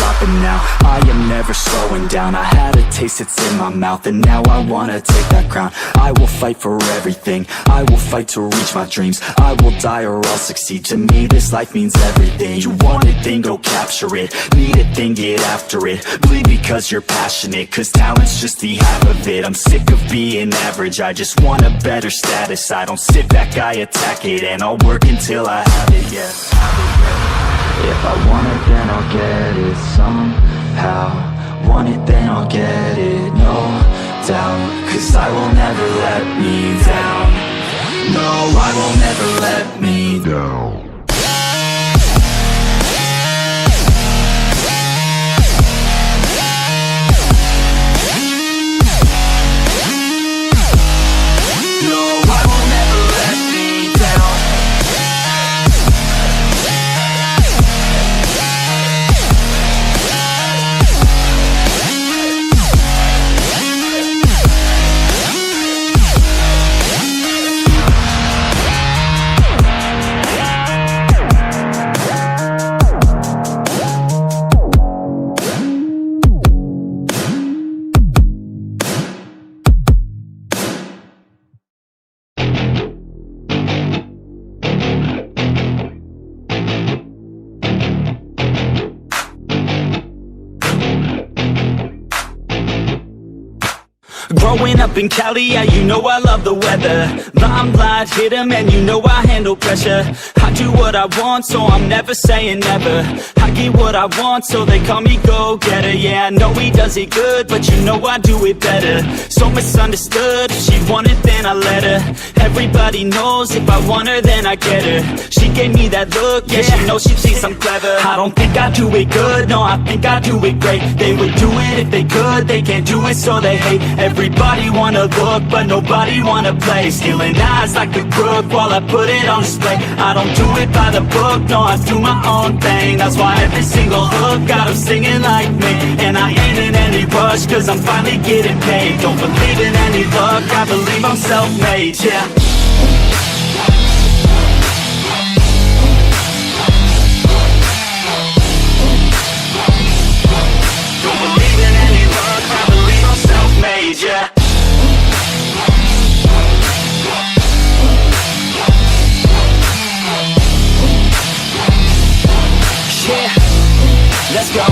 stopping now. I am never slowing down. I had a taste, it's in my mouth, and now I wanna take that crown. I will fight for everything, I will fight to reach my dreams. I will die or I'll succeed. To me this life means everything. You want it, then go capture it. Need it, then get after it. Bleed because you're passionate, cause talent's just the half of it. I'm sick of being average, I just want a better status. I don't sit back, I attack it, and I'll work until I have it, yeah. If I want it, then I'll get it somehow. Want it, then I'll get it, no doubt. Cause I will never let me down. No, I will never let me down. Growing up in Cali, yeah, you know I love the weather. Limelight hit 'em and you know I handle pressure. I do what I want, so I'm never saying never. I get what I want, so they call me go-getter. Yeah, I know he does it good, but you know I do it better. So misunderstood, if she want it, then I let her. Everybody knows if I want her, then I get her. She gave me that look, yeah, she knows she thinks I'm clever. I don't think I do it good, no, I think I do it great. They would do it if they could, they can't do it, so they hate. Everybody wanna look, but nobody wanna play. Stealing eyes like a crook while I put it on display. I don't do it by the book, no, I do my own thing. That's why every single hook got 'em singing like me. And I ain't in any rush, cause I'm finally getting paid. Don't believe in any luck, I believe I'm self-made, yeah. Don't believe in any luck, I believe I'm self-made, yeah. Let's go.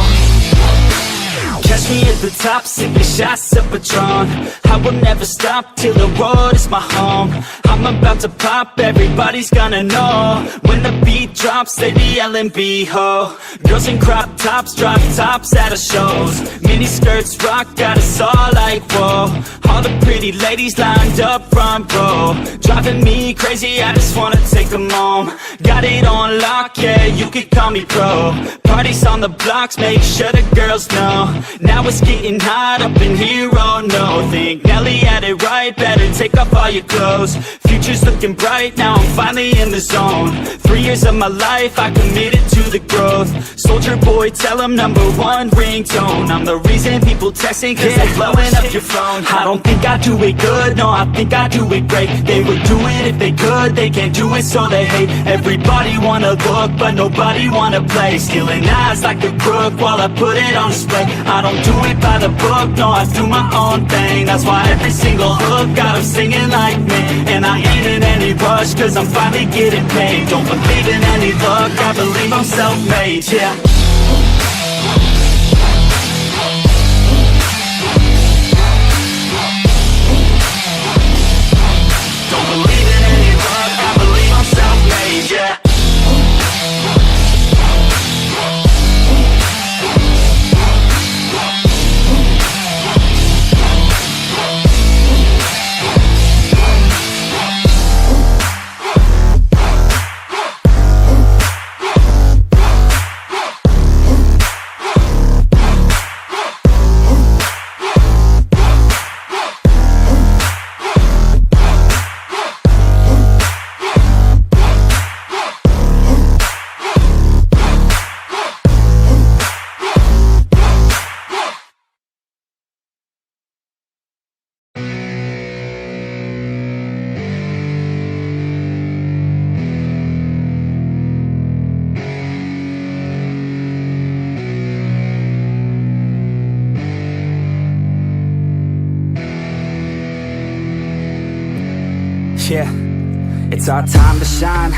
Catch me at the top, sipping shots of Patron. I will never stop till the road is my home. I'm about to pop, everybody's gonna know. When the beat drops, they be yelling B-ho. Girls in crop tops, drop tops at our shows. Mini skirts rock, got us all like whoa. All the pretty ladies lined up front row. Driving me crazy, I just wanna take them home. Got it on lock, yeah, you could call me pro. Parties on the blocks, make sure the girls know. Now it's getting hot up in here, oh no. Think Nelly had it right, better take off all your clothes. Future's looking bright, now I'm finally in the zone. 3 years of my life, I committed to the growth. Soldier boy, tell him #1 ringtone. I'm the reason people texting, cause they're blowing up your phone. I don't think I do it good, no, I think I do it great. They would do it if they could, they can't do it, so they hate. Everybody wanna look, but nobody wanna play. Stealing eyes like a crook while I put it on display. I don't do it by the book, no, I do my own thing. That's why every single hook got 'em singing like me. And I ain't in any rush, cause I'm finally getting paid. Don't believe in any luck, I believe I'm self-made, yeah. Don't believe in any luck, I believe I'm self-made, yeah. Yeah, it's our time to shine.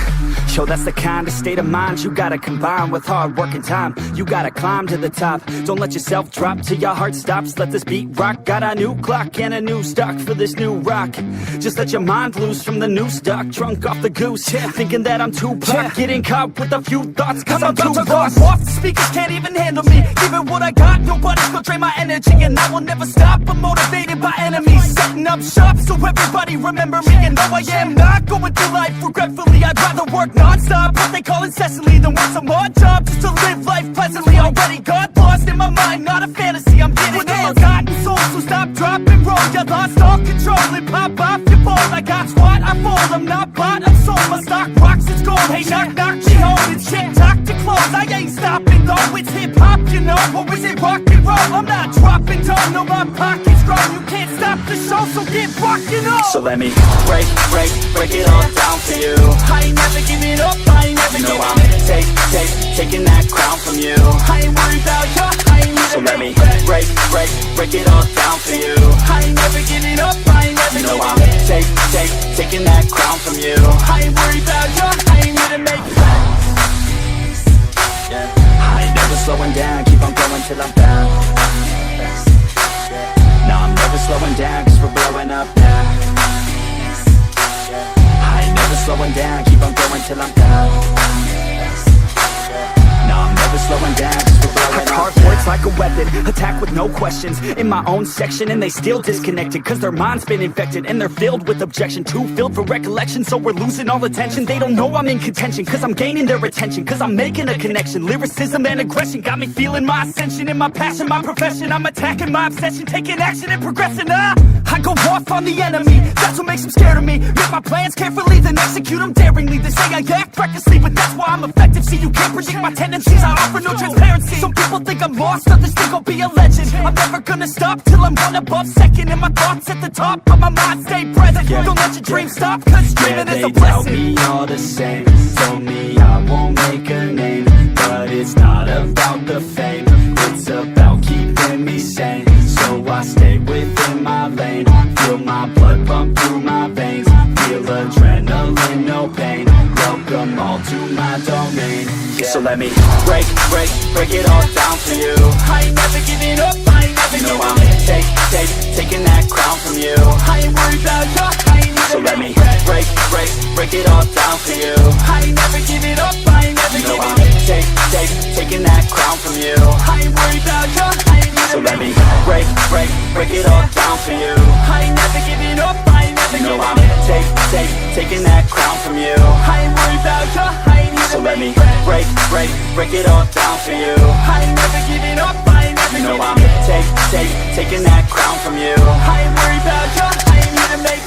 Yo, that's the kind of state of mind you gotta combine with hard work and time. You gotta climb to the top. Don't let yourself drop till your heart stops. Let this beat rock. Got a new clock and a new stock for this new rock. Just let your mind loose from the new stock. Drunk off the goose, yeah, thinking that I'm too pop. Getting caught with a few thoughts cause I'm too lost. Off, the speakers can't even handle me. Giving what I got, nobody's gonna drain my energy. And I will never stop, I'm motivated by enemies. Setting up shop so everybody remember me. And though I am not going through life regretfully, I'd rather work non-stop, what they call incessantly, than work some odd job just to live life pleasantly. Already got lost in my mind, not a fantasy, I'm getting with all gotten soul, so stop, drop, and roll. You lost all control and pop off your ball. I got squat, I fold, I'm not bought, I'm sold. My stock rocks, it's gold. Hey, knock, knock, she home, it's shit, talk to close. I ain't stopping though, it's hip-hop, you know, or is it rock and roll? I'm not dropping down, no, my pocket's strong. You can't stop the show, so get rockin' on. So let me break it all down for you. I ain't never giving up, I ain't never giving up. Taking that crown from you. I ain't worried about you, I ain't never. So let me break it all down for you. I ain't never giving up, I ain't never giving up. Taking that crown from you. I ain't worried about you, I ain't gonna make it. I ain't never slowing down, keep on going till I'm down. No, I'm never slowing down cause we're blowing up now. I ain't never slowing down, keep on going till I'm down. No, I'm never slowing down cause we're blowing up. Hard words like a weapon, attack with no questions. In my own section and they still disconnected cause their mind's been infected and they're filled with objection. Too filled for recollection, so we're losing all attention. They don't know I'm in contention cause I'm gaining their attention, cause I'm making a connection. Lyricism and aggression got me feeling my ascension. In my passion, my profession, I'm attacking my obsession, taking action and progressing. I go off on the enemy, that's what makes them scared of me. Make my plans carefully, then execute them daringly. They say I act recklessly, but that's why I'm effective. See, you can't predict my tendencies, I offer no transparency. Some people think I'm lost, others think I'll be a legend. I'm never gonna stop till I'm one above second. And my thoughts at the top, but my mind stay present. Don't let your dreams stop, cause dreaming is a blessing. They doubt me all the same, told me I won't make a name. But it's not about the fame, it's about keeping me sane. So I stay within my lane, feel my blood pump through my veins. Feel adrenaline, no pain, welcome all to my domain. So let me break it all down for you. I ain't never giving up, I ain't never giving up. Taking that crown from you. I ain't worried about you, I ain't never. So let me break it all down for you. I ain't never giving up, I ain't never giving up. Taking that crown from you. I ain't worried about you, I ain't never. So let me break it all down for you. I ain't never giving up, I ain't never giving up. Taking that crown from you. I ain't worried about you, I ain't never. So let me break it all down for you. I ain't never giving up, I ain't never giving up. Taking that crown from you. I ain't worried about you, I ain't gonna make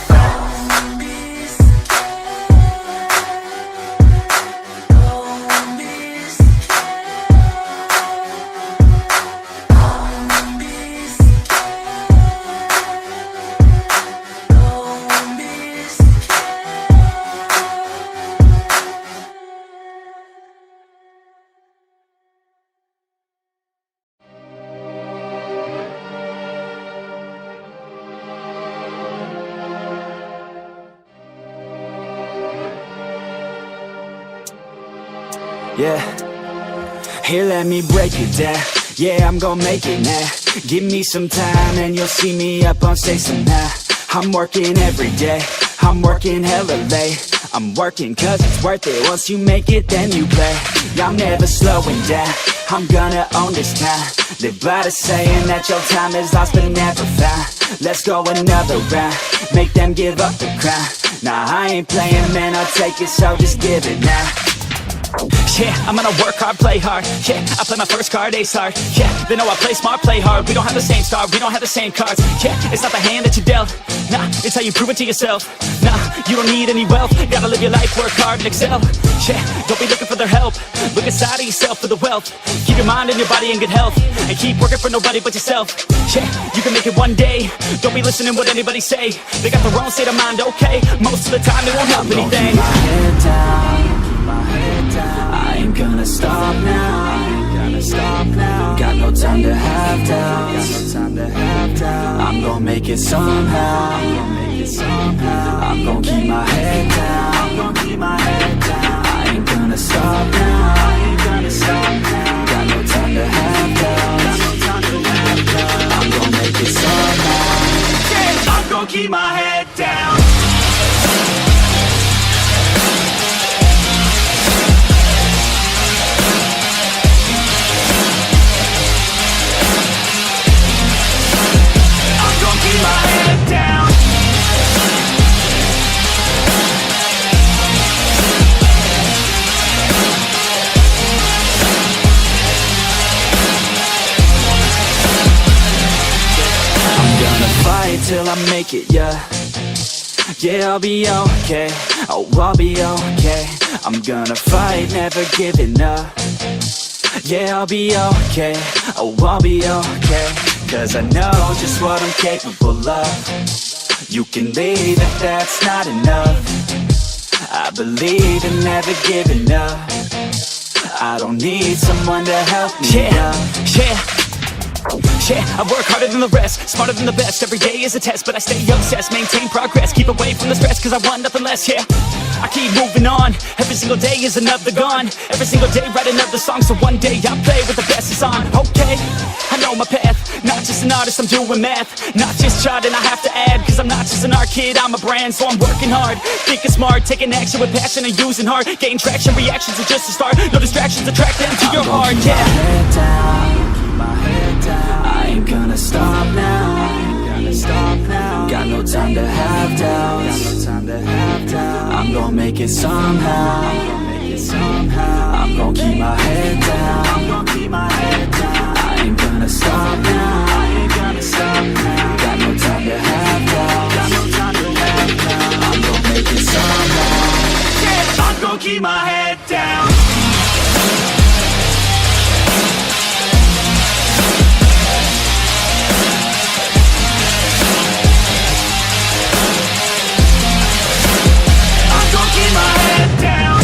Yeah, here let me break it down. Yeah, I'm gonna make it now. Give me some time and you'll see me up on stage somehow. I'm working every day, I'm working hella late. I'm working cause it's worth it. Once you make it, then you play. Yeah, I'm never slowing down, I'm gonna own this town. Live by the saying that your time is lost but never found. Let's go another round, make them give up the crown. Nah, I ain't playing, man, I'll take it, so just give it now. Yeah, I'm gonna work hard, play hard. Yeah, I play my first card, ace hard. Yeah, they know I play smart, play hard. We don't have the same star, we don't have the same cards. Yeah, it's not the hand that you dealt. Nah, it's how you prove it to yourself. Nah, you don't need any wealth. Gotta live your life, work hard and excel. Yeah, don't be looking for their help. Look inside of yourself for the wealth. Keep your mind and your body in good health. And keep working for nobody but yourself. Yeah, you can make it one day. Don't be listening what anybody say. They got the wrong state of mind, okay. Most of the time they won't help anything. Keep my head down, my head down. I ain't gonna stop now, I ain't gonna stop now. Got no time to have doubts, got no time to have doubts. I'm gonna make it somehow, it somehow. I'm gon' keep my head down. I'm gon' keep my head down. I ain't gonna stop now. I ain't gonna stop now. Got no time to have doubts. Got no time to have doubts. I'm gon' make it somehow. Yeah, I'm gon' keep my head down. Keep my head down. I'm gonna fight till I make it, yeah. Yeah, I'll be okay. Oh, I'll be okay. I'm gonna fight, never giving up. Yeah, I'll be okay. Oh, I'll be okay. 'Cause I know just what I'm capable of. You can leave if that's not enough. I believe in never giving up. I don't need someone to help me up. Yeah, I work harder than the rest, smarter than the best. Every day is a test, but I stay obsessed. Maintain progress, keep away from the stress, 'cause I want nothing less, yeah. I keep moving on, every single day is another gone. Every single day write another song, so one day I'll play with the best is on. Okay, I know my path, not just an artist, I'm doing math. Not just charting, I have to add, 'cause I'm not just an art kid, I'm a brand. So I'm working hard, thinking smart, taking action with passion and using heart. Getting traction, reactions are just a start. No distractions, attract them to your heart, yeah. Keep my head down, keep my head down. I ain't gonna stop now. Got no time to have doubts. I'm gon' make it somehow. I'm gon' keep my head down. I ain't gonna stop now. Got no time to have doubts. I'm gon' make it somehow. Yeah, I'm gon' keep my head down. Keep my head down.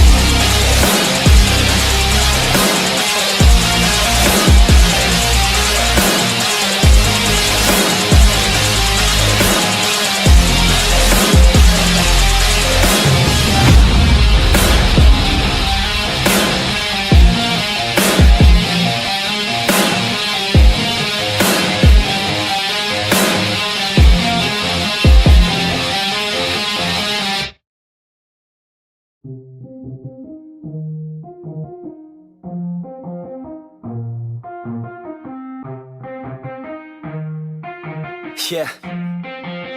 Yeah,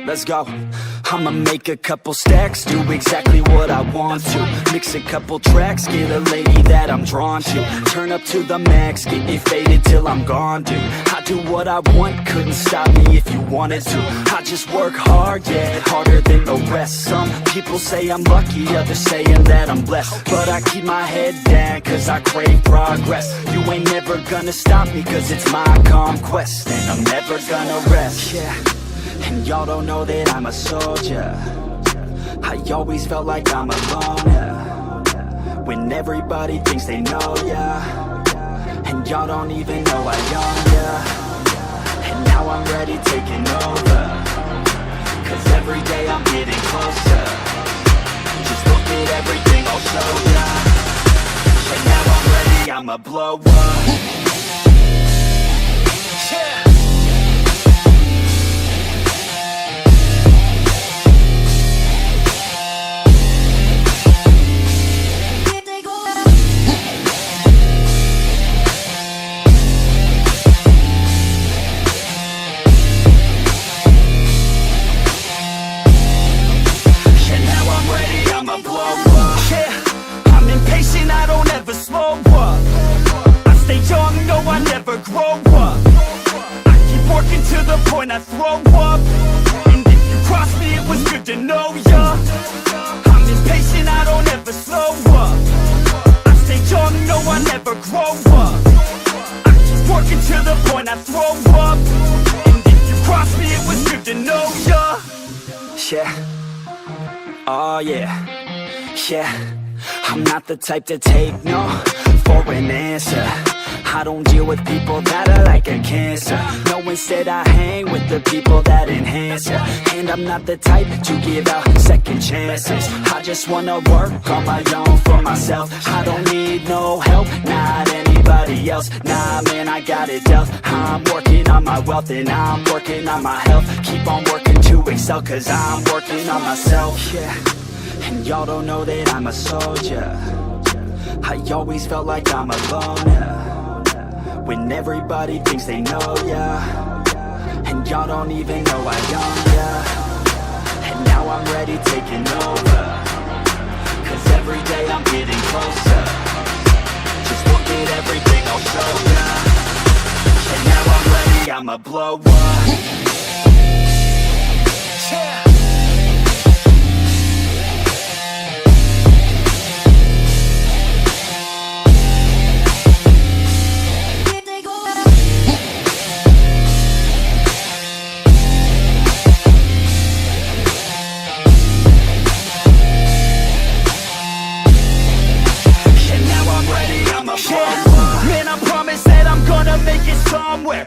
let's go. I'ma make a couple stacks, do exactly what I want to. Mix a couple tracks, get a lady that I'm drawn to. Turn up to the max, get me faded till I'm gone, dude. I do what I want, couldn't stop me if you wanted to. I just work hard, yeah, harder than the rest. Some people say I'm lucky, others saying that I'm blessed. But I keep my head down, 'cause I crave progress. You ain't never gonna stop me, 'cause it's my conquest. And I'm never gonna rest, yeah. And y'all don't know that I'm a soldier. I always felt like I'm alone, yeah. When everybody thinks they know, yeah. And y'all don't even know I own, yeah. And now I'm ready taking over, 'cause every day I'm getting closer. Just look at everything I'll show ya. And now I'm ready, I'ma blow up. Yeah. When I throw up, and if you cross me, it was good to know ya. I'm impatient, I don't ever slow up. I stay young, no, I never grow up. I keep working to the point I throw up, and if you cross me, it was good to know ya. Yeah, oh yeah, yeah. I'm not the type to take no for an answer. I don't deal with people that are like a cancer. No, instead I hang with the people that enhance ya. And I'm not the type to give out second chances. I just wanna work on my own for myself. I don't need no help, not anybody else. Nah, man, I got it dealt. I'm working on my wealth and I'm working on my health. Keep on working to excel, cause I'm working on myself. Yeah, and y'all don't know that I'm a soldier. I always felt like I'm alone, yeah. When everybody thinks they know ya, and y'all don't even know I own ya. And now I'm ready taking over, cause every day I'm getting closer. Just look at everything I'll show ya. And now I'm ready, I'ma blow up. Man, I promise that I'm gonna make it somewhere.